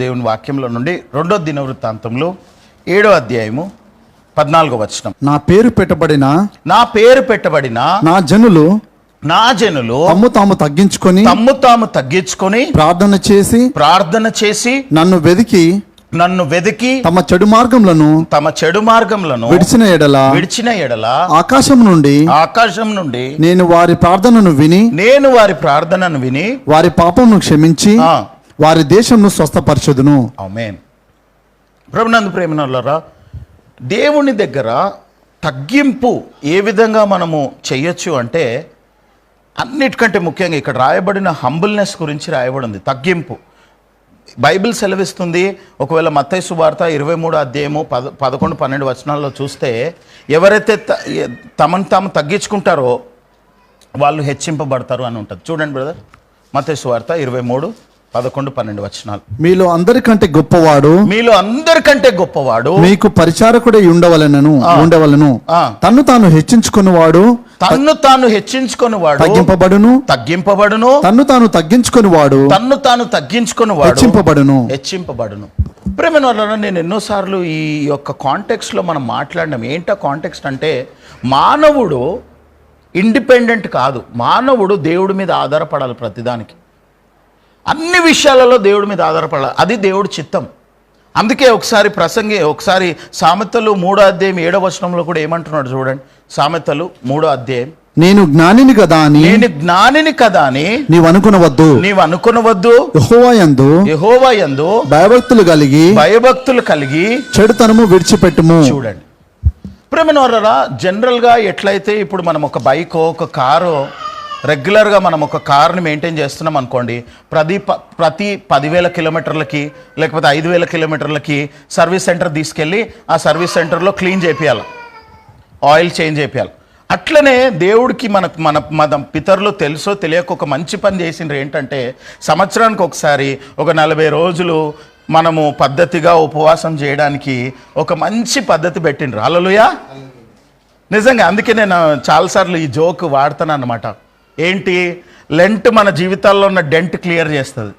దేవుని వాక్యంలో నుండి 2వ దినవృత్తాంతంలో 7వ అధ్యాయము 14వ వచనం. నా పేరు పెట్టబడిన నా జనులు తమ్ము తాము తగ్గించుకొని ప్రార్థన చేసి నన్ను వెదికి తమ చెడు మార్గములను విడిచిన ఎడల ఆకాశం నుండి నేను వారి ప్రార్థనను విని వారి పాపమును క్షమించి వారి దేశంను స్వస్థపరచుదును. ఆమేన్. ప్రభునందు ప్రేమనులారా, దేవుని దగ్గర తగ్గింపు ఏ విధంగా మనము చేయొచ్చు అంటే, అన్నిటికంటే ముఖ్యంగా ఇక్కడ రాయబడిన హంబుల్నెస్ గురించి రాయబడింది. తగ్గింపు బైబిల్ సెలవిస్తుంది. ఒకవేళ మత్తయి సువార్త 23వ అధ్యాయము 11-12 వచనాల్లో చూస్తే, ఎవరైతే తమను తాము తగ్గించుకుంటారో వాళ్ళు హెచ్చింపబడతారు అని ఉంటుంది. చూడండి బ్రదర్, మత్తయి సువార్త 23:11-12 వచనాలు. మీలో అందరికంటే గొప్పవాడు మీకు పరిచారకుడై ఉండవలెను. తన్ను తాను హెచ్చించుకున్నవాడు తగ్గింపబడును. తన్ను తాను తగ్గించుకున్నవాడు హెచ్చింపబడును. ప్రేమనులారా, నేను ఎన్నోసార్లు ఈ యొక్క కాంటెక్స్ట్లో మనం మాట్లాడినాం. ఏంటో కాంటెక్స్ట్ అంటే, మానవుడు ఇండిపెండెంట్ కాదు. మానవుడు దేవుడి మీద ఆధారపడాలి. ప్రతిదానికి, అన్ని విషయాలలో దేవుడి మీద ఆధారపడాలి. అది దేవుడి చిత్తం. అందుకే ఒకసారి సామెతలు 3వ అధ్యాయం 7వ వచనంలో కూడా ఏమంటున్నాడు చూడండి. సామెతలు 3వ అధ్యాయం, నేను జ్ఞానిని కదా అని నీవు అనుకునవద్దు. యెహోవా యందు భయభక్తులు కలిగి చెడుతనము విడిచిపెట్టుము. చూడండి ప్రేమనులారా, జనరల్గా ఎట్లయితే ఇప్పుడు మనం ఒక బైక్, ఒక కారు, రెగ్యులర్గా మనం ఒక కార్ని మెయింటైన్ చేస్తున్నాం అనుకోండి, ప్రతి 10,000 కిలోమీటర్లకి లేకపోతే 5,000 కిలోమీటర్లకి సర్వీస్ సెంటర్ తీసుకెళ్ళి ఆ సర్వీస్ సెంటర్లో క్లీన్ చేయించాలి, ఆయిల్ చేంజ్ చేయించాలి. అట్లనే దేవుడికి మన పితరులు తెలుసో తెలియక ఒక మంచి పని చేసిండ్రు. ఏంటంటే, సంవత్సరానికి ఒకసారి ఒక 40 రోజులు మనము పద్ధతిగా ఉపవాసం చేయడానికి ఒక మంచి పద్ధతి పెట్టిండ్రు. హల్లెలూయా. నిజంగా అందుకే నేను చాలాసార్లు ఈ జోక్ వాడతాను అన్నమాట. ఏంటి, లెంట్ మన జీవితాల్లో ఉన్న డెంట్ క్లియర్ చేస్తుంది.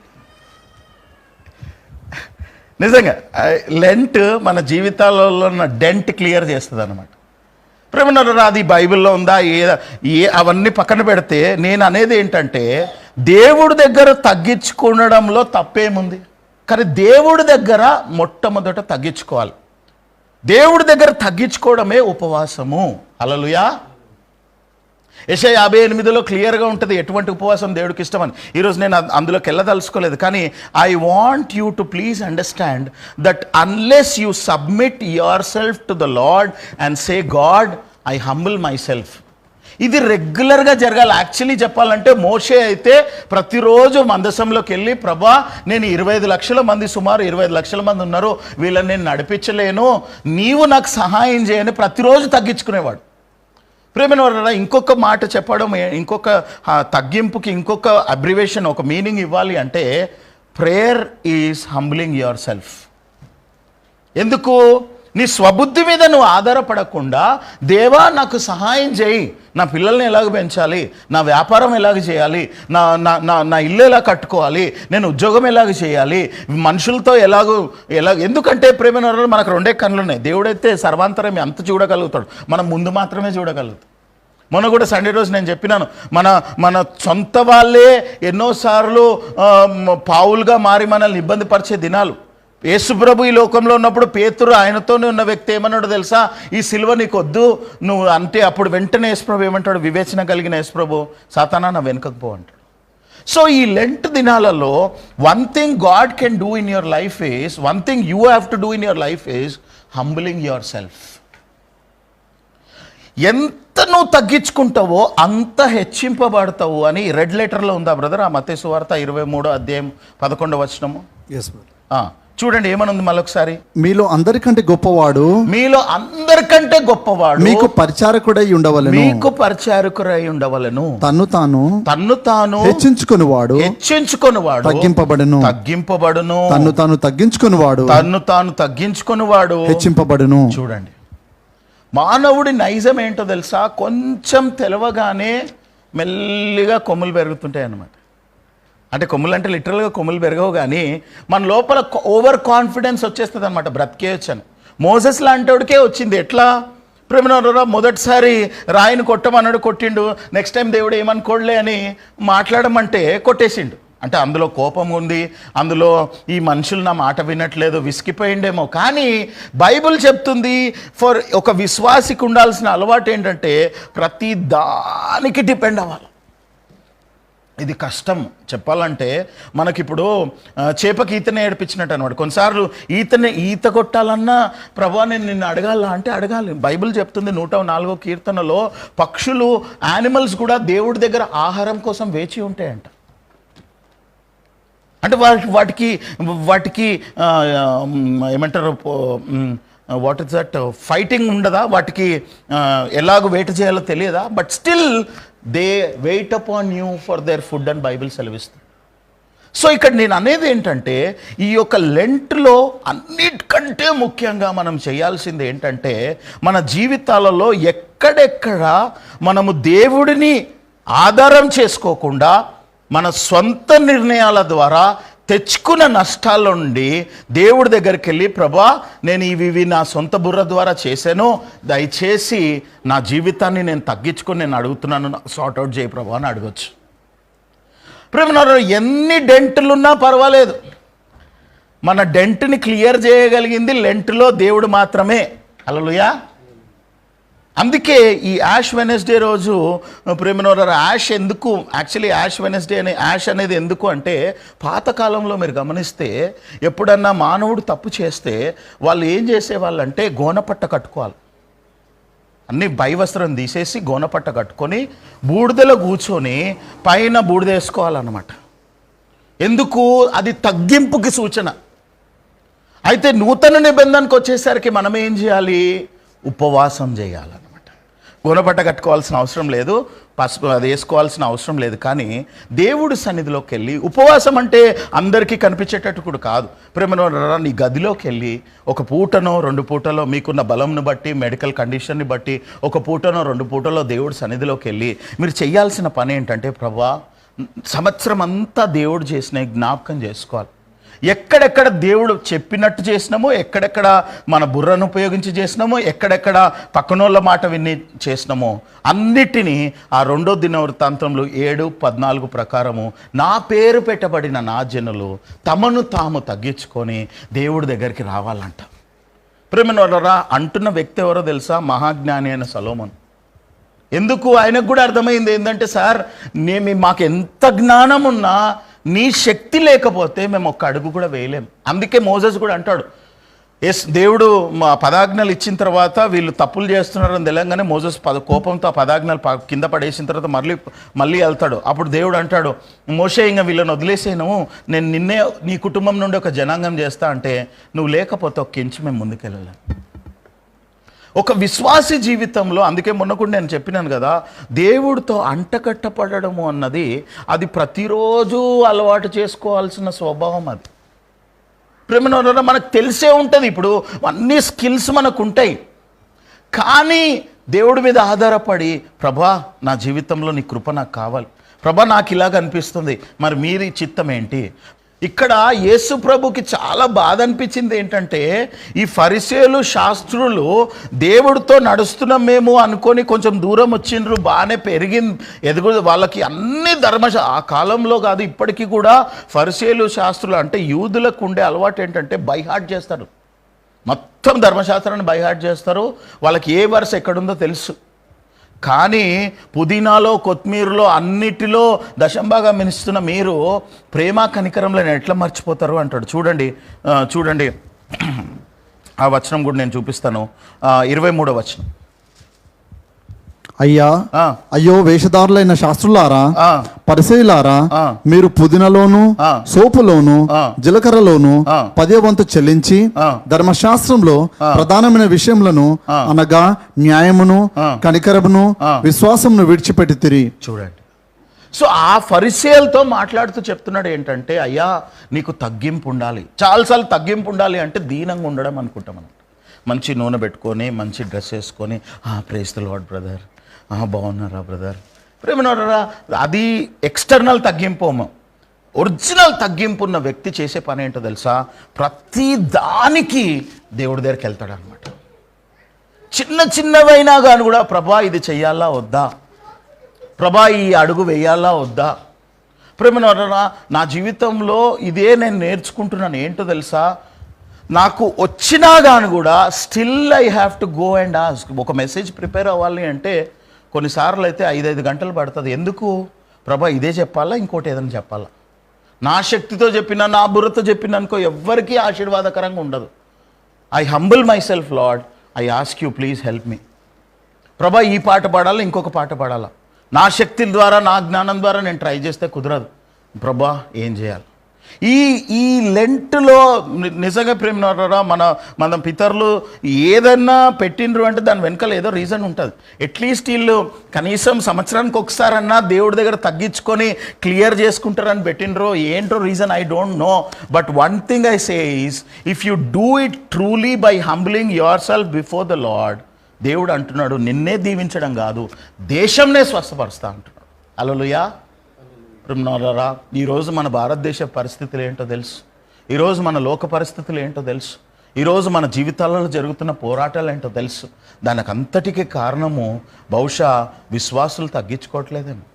నిజంగా లెంట్ మన జీవితాలలో ఉన్న డెంట్ క్లియర్ చేస్తుంది అన్నమాట. ప్రేమనులారా, అది బైబిల్లో ఉందా అవన్నీ పక్కన పెడితే, నేను అనేది ఏంటంటే, దేవుడి దగ్గర తగ్గించుకోవడంలో తప్పేముంది? కానీ దేవుడి దగ్గర మొట్టమొదట తగ్గించుకోవాలి. దేవుడి దగ్గర తగ్గించుకోవడమే ఉపవాసము. హల్లెలూయా. యెషయా 58లో క్లియర్గా ఉంటుంది ఎటువంటి ఉపవాసం దేవుడికి ఇష్టమని. ఈరోజు నేను అందులోకి వెళ్ళదలుచుకోలేదు, కానీ I want you to please understand that unless you submit your self to the lord and say, God, I humble my self, ఇది రెగ్యులర్గా జరగాలి. యాక్చువల్లీ చెప్పాలంటే, మోషే అయితే ప్రతిరోజు మందసంలోకి వెళ్ళి, ప్రభా, నేను 25 లక్షల మంది, సుమారు 25 లక్షల మంది ఉన్నారు, వీళ్ళని నేను నడిపించలేను, నీవు నాకు సహాయం చేయని ప్రతిరోజు తగ్గించుకునేవాడు. ప్రేమనులారా, ఇంకొక మాట చెప్పడం, ఇంకొక తగ్గింపుకి ఇంకొక అబ్రివేషన్, ఒక మీనింగ్ ఇవ్వాలి అంటే, prayer is humbling your self. ఎందుకు? నీ స్వబుద్ధి మీద నువ్వు ఆధారపడకుండా, దేవా నాకు సహాయం చేయి, నా పిల్లల్ని ఎలాగ పెంచాలి, నా వ్యాపారం ఎలాగ చేయాలి, నా ఇల్లు ఎలా కట్టుకోవాలి, నేను ఉద్యోగం ఎలాగ చేయాలి, మనుషులతో ఎందుకంటే ప్రేమనులారా, మనకు 2 కళ్ళు ఉన్నాయి. దేవుడైతే సర్వాంతరం అంత చూడగలుగుతాడు, మనం ముందు మాత్రమే చూడగలుగుతాం. మొన్న కూడా సండే రోజు నేను చెప్పినాను, మన సొంత వాళ్ళే ఎన్నోసార్లు పావులుగా మారి మనల్ని ఇబ్బంది పరిచే దినాలు. యేసుప్రభు ఈ లోకంలో ఉన్నప్పుడు పేతురు ఆయనతోనే ఉన్న వ్యక్తి ఏమన్నాడో తెలుసా? ఈ సిలువ నీకు వద్దు నువ్వు అంటే, అప్పుడు వెంటనే యేసుప్రభు ఏమంటాడు? వివేచన కలిగిన యేసుప్రభు, సాతానా నా వెనుకకు పో అంటాడు. సో ఈ లెంట్ దినాలలో one thing God can do in your life is, one thing you have to do in your life is humbling your self. ఎంత నువ్వు తగ్గించుకుంటావో అంత హెచ్చింపబడతావు అని రెడ్ లెటర్లో ఉందా బ్రదర్? ఆ మత్తయి సువార్త 23వ అధ్యాయం 11వ వచనము. చూడండి ఏమనుంది మళ్ళొకసారి. మీలో అందరికంటే గొప్పవాడు మీకు పరిచారకుడై ఉండవలెను. తన్ను తాను హెచ్చించుకొనివాడు తగ్గింపబడును. తన్ను తాను తగ్గించుకొనివాడు హెచ్చింపబడును. చూడండి, మానవుడి నైజం ఏంటో తెలుసా? కొంచెం తెలవగానే మెల్లిగా కొమ్ములు పెరుగుతుంటాయి అన్నమాట. అంటే కొమ్ములు అంటే లిటరల్గా కొమ్ములు పెరగవు, కానీ మన లోపల ఓవర్ కాన్ఫిడెన్స్ వచ్చేస్తుంది అనమాట, బ్రతికేయచ్చు అని. మోసెస్ లాంటివాడికే వచ్చింది. ఎట్లా? ప్రేమనరా మొదటిసారి రాయిని కొట్టమన్నాడు, కొట్టిండు. నెక్స్ట్ టైం దేవుడు ఏమనుకోడలే అని మాట్లాడమంటే కొట్టేసిండు. అంటే అందులో కోపం ఉంది, అందులో ఈ మనుషులు నా మాట వినట్లేదు, విసిగిపోయిండేమో. కానీ బైబిల్ చెప్తుంది ఫర్ ఒక విశ్వాసికి ఉండాల్సిన అలవాటు ఏంటంటే ప్రతి దానికి డిపెండ్ అవ్వాలి. ఇది కష్టం చెప్పాలంటే. మనకిప్పుడు చేపకి ఈతనే ఏడిపించినట్టు అనమాట. కొన్నిసార్లు ఈత కొట్టాలన్నా ప్రభా నేను నిన్ను అడగాల అంటే అడగాలి. బైబిల్ చెప్తుంది 104వ కీర్తనలో పక్షులు, యానిమల్స్ కూడా దేవుడి దగ్గర ఆహారం కోసం వేచి ఉంటాయంట. అంటే వాటికి ఏమంటారు, వాట్ ఇస్ దట్, ఫైటింగ్ ఉండదా? వాటికి ఎలాగో వెయిట్ చేయాలో తెలియదా? But still they wait upon you for their food అని బైబిల్ సెలవిస్తుంది. సో ఇక్కడ నేను అనేది ఏంటంటే ఈ యొక్క లెంట్లో అన్నిటికంటే ముఖ్యంగా మనం చేయాల్సింది ఏంటంటే మన జీవితాలలో ఎక్కడెక్కడ మనము దేవుడిని ఆధారం చేసుకోకుండా మన సొంత నిర్ణయాల ద్వారా తెచ్చుకున్న నష్టాల నుండి దేవుడి దగ్గరికి వెళ్ళి ప్రభా నేను ఇవి నా సొంత బుర్ర ద్వారా చేశాను, దయచేసి నా జీవితాన్ని నేను తగ్గించుకొని నేను అడుగుతున్నాను, సార్ట్అవుట్ చేయి ప్రభా అని అడగచ్చు. ప్రేమనారు ఎన్ని డెంట్లున్నా పర్వాలేదు, మన డెంట్ని క్లియర్ చేయగలిగింది లెంట్లో దేవుడు మాత్రమే. హల్లెలూయా. అందుకే ఈ యాష్ వెనస్డే రోజు ప్రేమనోరర్ యాష్ ఎందుకు, యాక్చువల్లీ యాష్ వెనస్డే అనే యాష్ అనేది ఎందుకు అంటే పాతకాలంలో మీరు గమనిస్తే ఎప్పుడన్నా మానవుడు తప్పు చేస్తే వాళ్ళు ఏం చేసేవాళ్ళంటే గోనపట్ట కట్టుకోవాలి. అన్నీ వస్త్రం తీసేసి గోనపట్ట కట్టుకొని బూడిదలో కూర్చొని పైన బూడిద వేసుకోవాలన్నమాట. ఎందుకు? అది తగ్గింపుకి సూచన. అయితే నూతన నిబంధనకు వచ్చేసరికి మనం ఏం చేయాలి? ఉపవాసం చేయాలన్నమాట. గోనపట్ట కట్టుకోవాల్సిన అవసరం లేదు, పసుపు అది వేసుకోవాల్సిన అవసరం లేదు. కానీ దేవుడి సన్నిధిలోకి వెళ్ళి ఉపవాసం అంటే అందరికీ కనిపించేటట్టు కూడా కాదు. ప్రేమనోరా నీ గదిలోకి వెళ్ళి ఒక పూటనో 2 పూటలో మీకున్న బలంను బట్టి, మెడికల్ కండిషన్ని బట్టి ఒక పూటనో 2 పూటలో దేవుడి సన్నిధిలోకి వెళ్ళి మీరు చేయాల్సిన పని ఏంటంటే ప్రభువా సంవత్సరం అంతా దేవుడు చేసిన జ్ఞాపకం చేసుకోవాలి. ఎక్కడెక్కడ దేవుడు చెప్పినట్టు చేసినామో, ఎక్కడెక్కడ మన బుర్రను ఉపయోగించి చేసినామో, ఎక్కడెక్కడ పక్కనోళ్ళ మాట విని చేసినామో అన్నిటినీ ఆ 2వ దినవృత్తాంతంలో 7:14 ప్రకారము నా పేరు పెట్టబడిన నా జనులు తమను తాము తగ్గించుకొని దేవుడి దగ్గరికి రావాలంట. ప్రేమనోళ్ళరా అంటున్న వ్యక్తి ఎవరో తెలుసా? మహాజ్ఞాని అయిన సొలొమోను. ఎందుకు? ఆయనకు కూడా అర్థమైంది ఏంటంటే సార్ మాకు ఎంత జ్ఞానం ఉన్నా నీ శక్తి లేకపోతే మేము ఒక్క అడుగు కూడా వేయలేం. అందుకే మోసెస్ కూడా అంటాడు, దేవుడు మా పదాజ్ఞలు ఇచ్చిన తర్వాత వీళ్ళు తప్పులు చేస్తున్నారని తెలంగానే మోసెస్ కోపంతో ఆ పదాజ్ఞలు కింద పడేసిన తర్వాత మళ్ళీ వెళ్తాడు. అప్పుడు దేవుడు అంటాడు, మోషే ఇంకా వీళ్ళని వదిలేసేను, నేను నిన్నే నీ కుటుంబం నుండి ఒక జనాంగం చేస్తా అంటే నువ్వు లేకపోతే ఒక ఇంచు మేము ముందుకెళ్ళలేం. ఒక విశ్వాసి జీవితంలో అందుకే మొన్న కూడా నేను చెప్పినాను కదా, దేవుడితో అంటకట్టపడము అన్నది అది ప్రతిరోజు అలవాటు చేసుకోవాల్సిన స్వభావం. అది ప్రేమనోరా మనకు తెలిసే ఉంటుంది. ఇప్పుడు అన్ని స్కిల్స్ మనకు ఉంటాయి, కానీ దేవుడి మీద ఆధారపడి ప్రభా నా జీవితంలో నీ కృప నాకు కావాలి, ప్రభా నాకు ఇలాగ అనిపిస్తుంది, మరి మీరి చిత్తం ఏంటి? ఇక్కడ యేసు ప్రభుకి చాలా బాధ అనిపించింది ఏంటంటే ఈ ఫరిసేయులు శాస్త్రులు దేవుడితో నడుస్తున్నాం మేము అనుకొని కొంచెం దూరం వచ్చిండ్రు, బాగానే ఎదుగు వాళ్ళకి అన్ని ఆ కాలంలో కాదు ఇప్పటికీ కూడా ఫరిసేయులు శాస్త్రులు అంటే యూదులకు ఉండే అలవాటు ఏంటంటే బైహార్ట్ చేస్తారు, మొత్తం ధర్మశాస్త్రాన్ని బైహార్ట్ చేస్తారు. వాళ్ళకి ఏ వరుస ఎక్కడుందో తెలుసు. కానీ పుదీనాలో కొత్తిమీరలో అన్నిటిలో దశంభాగం మినిస్తున్న మీరు ప్రేమ కనికరంలో ఎట్లా మర్చిపోతారు అంటాడు. చూడండి ఆ వచనం కూడా నేను చూపిస్తాను. 23వ వచనం. అయ్యో వేషధారులైన శాస్త్రులారా, పరిసయ్యులారా, మీరు పుదీనలోను సోపులోను జీలకర్రలోను 10వ వంతు చెల్లించి ధర్మశాస్త్రంలో ప్రధానమైన విషయములను అనగా న్యాయమును కనికరమును విశ్వాసమును విడిచిపెట్టితిరి. చూడండి. సో ఆ ఫరిసేయులతో మాట్లాడుతూ చెప్తున్నాడు ఏంటంటే అయ్యా నీకు తగ్గింపు ఉండాలి. చాలాసార్లు తగ్గింపు ఉండాలి అంటే దీనంగా ఉండడం అనుకుంటాం. మనం మంచి నూనె పెట్టుకొని మంచి డ్రెస్ వేసుకొని ప్రైజ్ ది లార్డ్ బ్రదర్, బాగున్నారా బ్రదర్, ప్రేమనోరా, అది ఎక్స్టర్నల్ తగ్గింపు. ఒరిజినల్ తగ్గింపు ఉన్న వ్యక్తి చేసే పని ఏంటో తెలుసా? ప్రతి దానికి దేవుడి దగ్గరికి వెళ్తాడు అనమాట. చిన్న చిన్నవైనా కానీ కూడా, ప్రభా ఇది చెయ్యాలా వద్దా, ప్రభా ఈ అడుగు వేయాలా వద్దా. ప్రేమనోరా, నా జీవితంలో ఇదే నేను నేర్చుకుంటున్నాను. ఏంటో తెలుసా, నాకు వచ్చినా కానీ కూడా still I have to go and ask. ఒక మెసేజ్ ప్రిపేర్ అవ్వాలి అంటే కొన్నిసార్లు అయితే 5 గంటలు పడుతుంది. ఎందుకు? ప్రభా ఇదే చెప్పాలా, ఇంకోటి ఏదైనా చెప్పాలా? నా శక్తితో చెప్పినా, నా బుర్రతో చెప్పినా అనుకో, ఎవ్వరికీ ఆశీర్వాదకరంగా ఉండదు. I humble my self lord, I ask you please help me. ప్రభా ఈ పాట పాడాలా, ఇంకొక పాట పాడాలా, నా శక్తి ద్వారా, నా జ్ఞానం ద్వారా నేను ట్రై చేస్తే కుదరదు. ప్రభా ఏం చేయాలి? ఈ లెంట్లో నిజంగా ప్రేమనోరా, మన పితరులు ఏదన్నా పెట్టినరు అంటే దాని వెనకాల ఏదో రీజన్ ఉంటుంది. అట్లీస్ట్ వీళ్ళు కనీసం సంవత్సరానికి ఒకసారన్నా దేవుడి దగ్గర తగ్గించుకొని క్లియర్ చేసుకుంటారని పెట్టినరు. ఏంటో reason I don't know. But one thing I say is, if you do it truly by humbling your self before the lord, దేవుడు అంటున్నాడు నిన్నే దీవించడం కాదు, దేశంనే స్వస్థపరుస్తా అంటున్నాడు. హల్లెలూయా. ప్రేమనోరా, ఈరోజు మన భారతదేశ పరిస్థితులు ఏంటో తెలుసు, ఈరోజు మన లోక పరిస్థితులు ఏంటో తెలుసు, ఈరోజు మన జీవితాలలో జరుగుతున్న పోరాటాలు ఏంటో తెలుసు. దానికి అంతటికీ కారణము బహుశా విశ్వాసులు తగ్గించుకోవట్లేదేమో.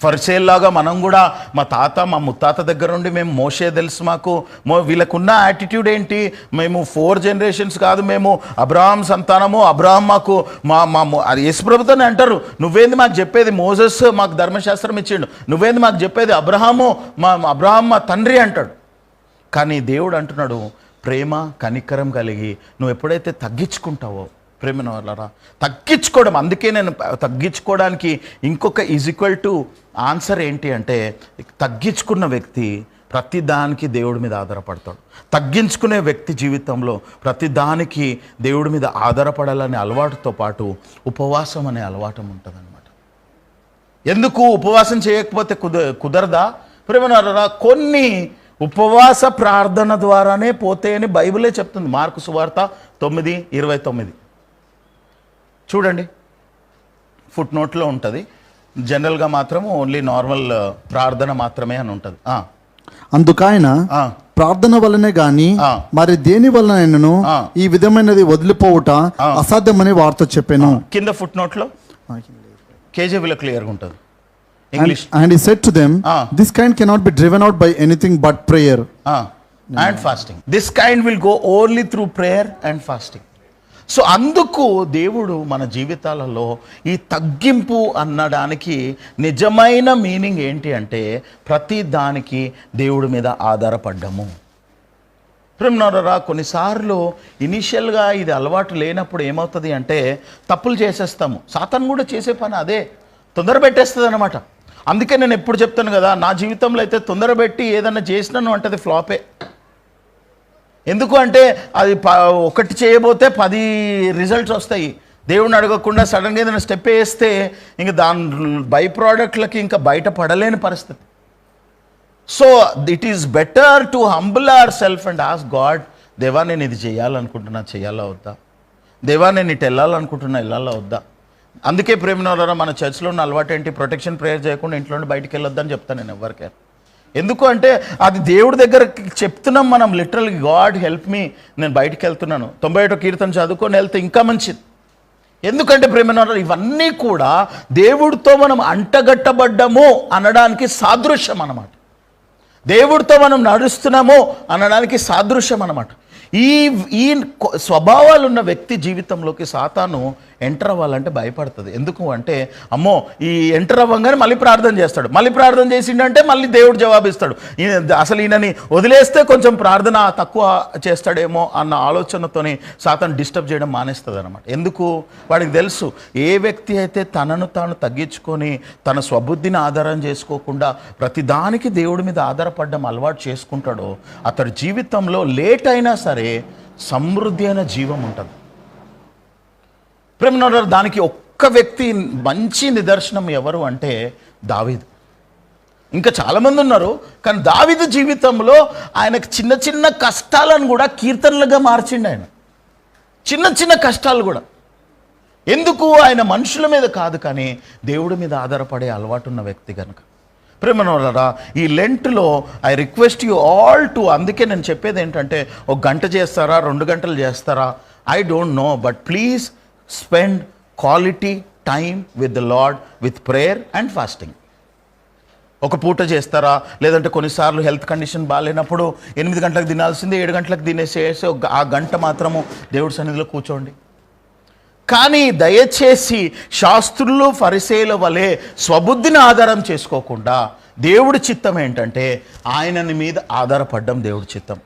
ఫరిసేల్లాగా మనం కూడా మా తాత మా ముత్తాత దగ్గర నుండి మేము మోషే తెలుసు మాకు, వీళ్ళకున్న యాటిట్యూడ్ ఏంటి, మేము 4 జనరేషన్స్ కాదు, మేము అబ్రహాం సంతానము, అబ్రహాం మాకు మా యేసుప్రభుతోనే అంటారు, నువ్వేంది మాకు చెప్పేది, మోసెస్ మాకు ధర్మశాస్త్రం ఇచ్చిండు, నువ్వేంది మాకు చెప్పేది, అబ్రహాం మా తండ్రి అంటాడు. కానీ దేవుడు అంటున్నాడు, ప్రేమ కనికరం కలిగి నువ్వు ఎప్పుడైతే తగ్గించుకుంటావో, ప్రేమనోరా తగ్గించుకోవడం. అందుకే నేను తగ్గించుకోవడానికి ఇంకొక ఈక్వల్ టు ఆన్సర్ ఏంటి అంటే, తగ్గించుకున్న వ్యక్తి ప్రతి దానికి దేవుడి మీద ఆధారపడతాడు. తగ్గించుకునే వ్యక్తి జీవితంలో ప్రతి దానికి దేవుడి మీద ఆధారపడాలనే అలవాటుతో పాటు ఉపవాసం అనే అలవాటు ఉంటుందన్నమాట. ఎందుకు ఉపవాసం చేయకపోతే కుదరదా? ప్రేమనోరా, కొన్ని ఉపవాస ప్రార్థన ద్వారానే పోతే అని బైబిలే చెప్తుంది. మార్కు సువార్త 9:29 చూడండి, ఫుట్ నోట్లో ఉంటుంది. జనరల్గా మాత్రం ఓన్లీ నార్మల్ ప్రార్థన మాత్రమే అని ఉంటుంది. అందుకైన ప్రార్థన వల్లనే గాని మరి దేని వలనైనను ఈ విధమైనది వదిలిపోవుట అసాధ్యమని వారితో చెప్పాను. కింద ఫుట్ నోట్లో కేజీబీలో క్లియర్గా ఉంటుంది English. And he said to them, this kind cannot be driven out by anything but prayer and fasting. This kind will go only through prayer and fasting. So అందుకు దేవుడు మన జీవితాలలో ఈ తగ్గింపు అనడానికి నిజమైన మీనింగ్ ఏంటి అంటే, ప్రతి దానికి దేవుడి మీద ఆధారపడ్డము. ప్రేమనోరా, కొన్నిసార్లు ఇనిషియల్గా ఇది అలవాటు లేనప్పుడు ఏమవుతుంది అంటే తప్పులు చేసేస్తాము. సాతాను కూడా చేసే పని అదే, తొందర పెట్టేస్తుంది అనమాట. అందుకే నేను ఎప్పుడు చెప్తాను కదా, నా జీవితంలో అయితే తొందరబెట్టి ఏదన్నా చేసినాను అంటే అది ఫ్లాపే. ఎందుకు అంటే అది ఒకటి చేయబోతే 10 రిజల్ట్స్ వస్తాయి. దేవుడిని అడగకుండా సడన్గా ఏదైనా స్టెప్ వేస్తే ఇంక దాని బై ప్రోడక్ట్లకి ఇంకా బయటపడలేని పరిస్థితి. So it is better to humble our self and ask God, దేవా నేను ఇది చేయాలనుకుంటున్నా, చేయాలా వద్దా, దేవా నేను ఇటు వెళ్ళాలనుకుంటున్నా, వెళ్ళాలా వద్దా. అందుకే ప్రేమనోరా, మన చర్చ్లో ఉన్న అలవాటు ఏంటి, ప్రొటెక్షన్ ప్రేయర్ చేయకుండా ఇంట్లో నుండి బయటికి వెళ్ళొద్దని చెప్తాను నేను ఎవరికైనా. ఎందుకు అంటే అది దేవుడి దగ్గర చెప్తున్నాం మనం లిటరల్గా, గాడ్ హెల్ప్ మీ, నేను బయటికి వెళ్తున్నాను, 91 కీర్తన చదువుకొని వెళ్తే ఇంకా మంచిది. ఎందుకంటే ప్రేమనోరా, ఇవన్నీ కూడా దేవుడితో మనం అంటగట్టబడ్డము అనడానికి సాదృశ్యం అన్నమాట. దేవుడితో మనం నడుస్తున్నాము అనడానికి సాదృశ్యం అన్నమాట. ఈ స్వభావాలు ఉన్న వ్యక్తి జీవితంలోకి సాతాను ఎంటర్ అవ్వాలంటే భయపడుతుంది. ఎందుకు అంటే, అమ్మో ఈ ఎంటర్ అవ్వగానే మళ్ళీ ప్రార్థన చేస్తాడు, మళ్ళీ ప్రార్థన చేసిండంటే మళ్ళీ దేవుడు జవాబిస్తాడు, అసలు ఈయనని వదిలేస్తే కొంచెం ప్రార్థన తక్కువ చేస్తాడేమో అన్న ఆలోచనతోని సాతాను డిస్టర్బ్ చేయడం మానేస్తుంది అనమాట. ఎందుకు? వాడికి తెలుసు, ఏ వ్యక్తి అయితే తనను తాను తగ్గించుకొని తన స్వబుద్ధిని ఆధారం చేసుకోకుండా ప్రతిదానికి దేవుడి మీద ఆధారపడడం అలవాటు చేసుకుంటాడో అతడి జీవితంలో లేట్ అయినా సరే సమృద్ధి అయిన జీవం ఉంటుంది. ప్రేమనోరా, దానికి ఒక్క వ్యక్తి మంచి నిదర్శనం ఎవరు అంటే దావీదు. ఇంకా చాలామంది ఉన్నారు, కానీ దావీదు జీవితంలో ఆయనకు చిన్న చిన్న కష్టాలను కూడా కీర్తనలుగా మార్చిండు. ఆయన చిన్న చిన్న కష్టాలు కూడా. ఎందుకు? ఆయన మనుషుల మీద కాదు కానీ దేవుడి మీద ఆధారపడే అలవాటు ఉన్న వ్యక్తి కనుక. ప్రేమనోళ్ళరా, ఈ లెంట్లో I request you all to, అందుకే నేను చెప్పేది ఏంటంటే, ఒక గంట చేస్తారా, 2 గంటలు చేస్తారా, I don't know, but please spend quality time with the lord with prayer and fasting. ఒక పూట చేస్తారా, లేదంటే కొన్నిసార్లు హెల్త్ కండిషన్ బాగాలేనప్పుడు 8 గంటలకు తినాల్సింది 7 గంటలకు తినేసేసి ఆ గంట మాత్రము దేవుడి సన్నిధిలో కూర్చోండి. కానీ దయచేసి శాస్త్రులు ఫరిసేయుల వలె స్వబుద్ధిని ఆధారం చేసుకోకుండా, దేవుడి చిత్తం ఏంటంటే ఆయనని మీద ఆధారపడడం దేవుడి చిత్తం,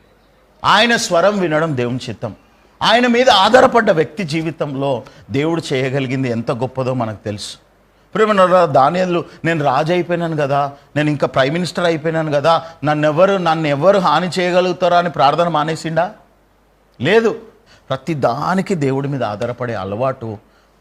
ఆయన స్వరం వినడం దేవుని చిత్తం. ఆయన మీద ఆధారపడ్డ వ్యక్తి జీవితంలో దేవుడు చేయగలిగింది ఎంత గొప్పదో మనకు తెలుసు. ప్రేమనోళ్ళ, దానియేలు నేను రాజు అయిపోయినాను కదా, నేను ఇంకా ప్రైమ్ మినిస్టర్ అయిపోయినాను కదా, నన్ను ఎవరు హాని చేయగలుగుతారా అని ప్రార్థన మానేసిండా? లేదు. ప్రతి దానికి దేవుడి మీద ఆధారపడే అలవాటు,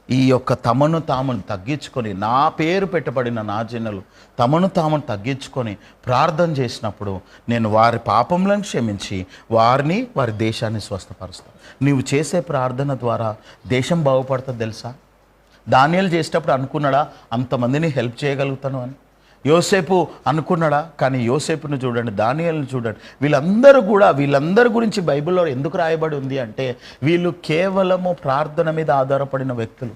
ఈ యొక్క తమను తామును తగ్గించుకొని, నా పేరు పెట్టబడిన నా జనులు తమను తామును తగ్గించుకొని ప్రార్థన చేసినప్పుడు నేను వారి పాపములను క్షమించి వారిని, వారి దేశాన్ని స్వస్థపరుస్తాను. నీవు చేసే ప్రార్థన ద్వారా దేశం బాగుపడుతుంది తెలుసా? దానియేలు చేసేటప్పుడు అనుకున్నాడా అంతమందిని హెల్ప్ చేయగలుగుతాను అని? యోసేపు అనుకున్నాడా? కానీ యోసేపును చూడండి, దానియేలును చూడండి, వీళ్ళందరి గురించి బైబిల్లో ఎందుకు రాయబడి ఉంది అంటే, వీళ్ళు కేవలము ప్రార్థన మీద ఆధారపడిన వ్యక్తులు.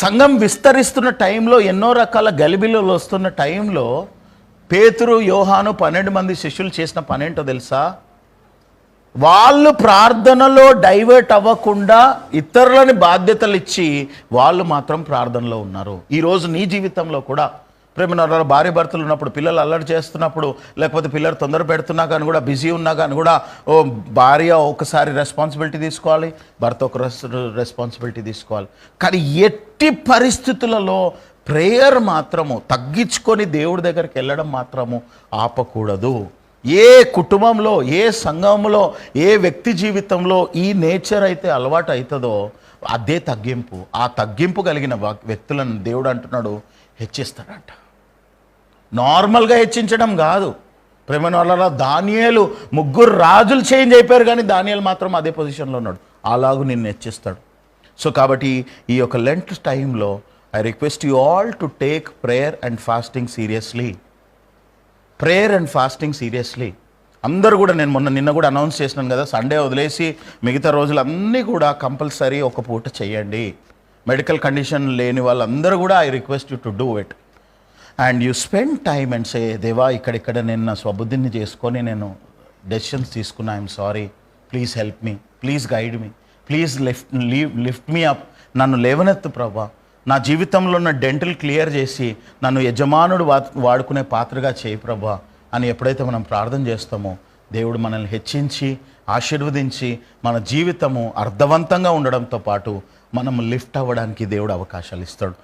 సంఘం విస్తరిస్తున్న టైంలో, ఎన్నో రకాల గలిబిలు వస్తున్న టైంలో పేతురు, యోహాను 12 మంది శిష్యులు చేసిన పనేంటో తెలుసా? వాళ్ళు ప్రార్థనలో డైవర్ట్ అవ్వకుండా ఇతరులని బాధ్యతలు ఇచ్చి వాళ్ళు మాత్రం ప్రార్థనలో ఉన్నారు. ఈరోజు నీ జీవితంలో కూడా ప్రేమనోళ్ళ, భార్య భర్తలు ఉన్నప్పుడు, పిల్లలు అల్లరి చేస్తున్నప్పుడు, లేకపోతే పిల్లలు తొందర పెడుతున్నా కానీ కూడా, బిజీ ఉన్నా కానీ కూడా, భార్య ఒకసారి రెస్పాన్సిబిలిటీ తీసుకోవాలి, భర్త ఒక రెస్పాన్సిబిలిటీ తీసుకోవాలి. కానీ ఎట్టి పరిస్థితులలో ప్రేయర్ మాత్రము తగ్గించుకొని దేవుడి దగ్గరికి వెళ్ళడం మాత్రము ఆపకూడదు. ఏ కుటుంబంలో, ఏ సంఘంలో, ఏ వ్యక్తి జీవితంలో ఈ నేచర్ అయితే అలవాటు అవుతుందో అదే తగ్గింపు. ఆ తగ్గింపు కలిగిన వ్యక్తులను దేవుడు అంటున్నాడు హెచ్చిస్తాడంట. నార్మల్గా హెచ్చించడం కాదు. ప్రేమనోళ్ళ, దానియేలు 3 రాజులు చేంజ్ అయిపోయారు కానీ దానియేలు మాత్రం అదే పొజిషన్లో ఉన్నాడు. అలాగూ నిన్ను హెచ్చిస్తాడు. సో కాబట్టి ఈ యొక్క లెంట్ టైంలో I request you all to take prayer and fasting seriously. Prayer and fasting seriously. అందరూ కూడా, నేను నిన్న కూడా అనౌన్స్ చేసినాను కదా, సండే వదిలేసి మిగతా రోజులన్నీ కూడా కంపల్సరీ ఒక పూట చేయండి. మెడికల్ కండిషన్ లేని వాళ్ళందరూ కూడా I request you to do it. And you spend time and say, దేవా ఇక్కడిక్కడ నేను నా స్వబుద్ధిని చేసుకొని నేను డెసిషన్స్ తీసుకున్నా, I'm sorry, please help me, please guide me, please lift me up, నన్ను లేవనెత్తు ప్రభా, నా జీవితంలో ఉన్న డెంటల్ క్లియర్ చేసి నన్ను యజమానుడు వాడుకునే పాత్రగా చేయి ప్రభా అని ఎప్పుడైతే మనం ప్రార్థన చేస్తామో, దేవుడు మనల్ని హెచ్చించి ఆశీర్వదించి మన జీవితము అర్థవంతంగా ఉండడంతో పాటు మనము లిఫ్ట్ అవ్వడానికి దేవుడు అవకాశాలు ఇస్తాడు.